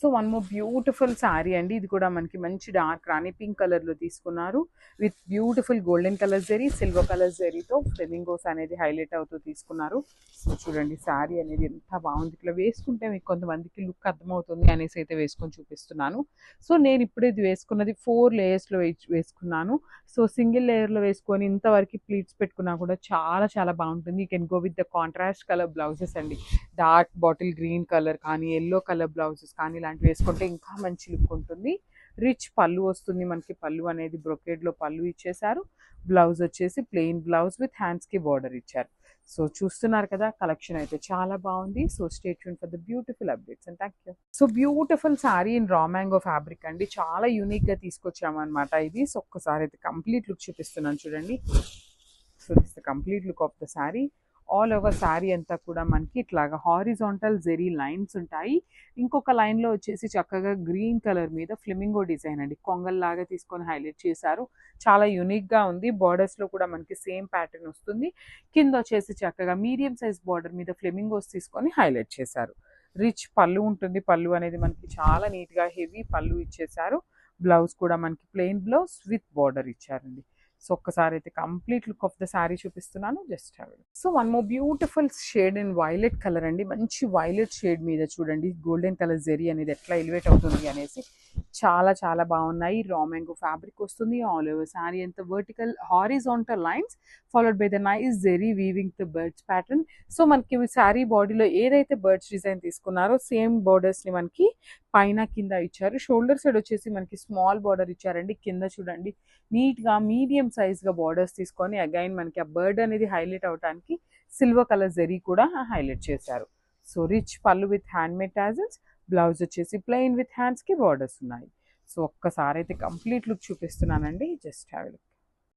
So one more beautiful sari అండి. ఇది కూడా మనకి మంచి డార్క్ రాణి పింక్ కలర్లో తీసుకున్నారు. With beautiful golden colour zari, silver colour జరీతో ఫ్లెమింగోస్ అనేది హైలైట్ అవుతూ తీసుకున్నారు. సో చూడండి శారీ అనేది ఎంత బాగుంది. ఇట్లా వేసుకుంటే మీకు కొంతమందికి లుక్ అర్థమవుతుంది అనేసి అయితే వేసుకొని చూపిస్తున్నాను. సో నేను ఇప్పుడు ఇది వేసుకున్నది 4 లేయర్స్లో వేసుకున్నాను. సో సింగిల్ లేయర్లో వేసుకొని ఇంతవరకు ప్లీట్స్ పెట్టుకున్నా కూడా చాలా చాలా బాగుంటుంది. You can go with the contrast colour blouses అండి. డార్క్ బాటిల్ గ్రీన్ కలర్ కానీ, ఎల్లో కలర్ బ్లౌజెస్ కానీ ఇలాంటివి వేసుకుంటే ఇంకా మంచి లుక్ ఉంటుంది. రిచ్ పళ్ళు వస్తుంది మనకి. పళ్ళు అనేది బ్రొకేడ్లో పళ్ళు ఇచ్చేసారు. బ్లౌజ్ వచ్చేసి ప్లెయిన్ బ్లౌజ్ విత్ హ్యాండ్స్కి బార్డర్ ఇచ్చారు. సో చూస్తున్నారు కదా, కలెక్షన్ అయితే చాలా బాగుంది. So stay tune for the beautiful updates and thank you. So beautiful sari in రా మ్యాంగో ఫ్యాబ్రిక్ అండి. చాలా యూనిక్గా తీసుకొచ్చామన్నమాట ఇది. సో ఒక్కసారి అయితే కంప్లీట్ లుక్ చూపిస్తున్నాను చూడండి. So this the complete look of the sari. All over sari అంతా కూడా మనకి ఇట్లాగా హారిజాంటల్ జెరీ లైన్స్ ఉంటాయి. ఇంకొక లైన్లో వచ్చేసి చక్కగా గ్రీన్ కలర్ మీద ఫ్లెమింగో డిజైన్ అండి, కొంగల్లాగా తీసుకొని హైలైట్ చేశారు. చాలా యూనిక్గా ఉంది. బార్డర్స్లో కూడా మనకి సేమ్ ప్యాటర్న్ వస్తుంది. కింద వచ్చేసి చక్కగా మీడియం సైజ్ బార్డర్ మీద ఫ్లెమింగోస్ తీసుకొని హైలైట్ చేశారు. రిచ్ పళ్ళు ఉంటుంది. పళ్ళు అనేది మనకి చాలా నీట్గా హెవీ పళ్ళు ఇచ్చేసారు. బ్లౌజ్ కూడా మనకి ప్లెయిన్ బ్లౌజ్ విత్ బార్డర్ ఇచ్చారండి. సో ఒక్కసారి అయితే complete look of the sari చూపిస్తున్నాను. Just have it. So one more beautiful shade in violet colour అండి. మంచి వైలెట్ షేడ్ మీద చూడండి గోల్డెన్ కలర్ జెరీ అనేది ఎట్లా ఎలివేట్ అవుతుంది అనేసి. చాలా చాలా బాగున్నాయి. రా మ్యాంగో ఫ్యాబ్రిక్ వస్తుంది. ఆల్ ఓవర్ శారీ అంత vertical horizontal lines followed by the nice zari weaving the birds pattern. So మనకి శారీ బాడీలో ఏదైతే బర్డ్స్ డిజైన్ తీసుకున్నారో సేమ్ బోర్డర్స్ని మనకి పైన కింద ఇచ్చారు. షోల్డర్ సైడ్ వచ్చేసి మనకి స్మాల్ బార్డర్ ఇచ్చారండి. కింద చూడండి నీట్గా మీడియం సైజ్గా బార్డర్స్ తీసుకొని అగైన్ మనకి ఆ బర్డ్ అనేది హైలైట్ అవడానికి సిల్వర్ కలర్ జరీ కూడా హైలైట్ చేశారు. సో రిచ్ పళ్ళు with hand made tassels. Blouse వచ్చేసి ప్లెయిన్ విత్ హ్యాండ్స్కి బార్డర్స్ ఉన్నాయి. సో ఒక్కసారి అయితే కంప్లీట్ లుక్ చూపిస్తున్నానండి. Just have a look.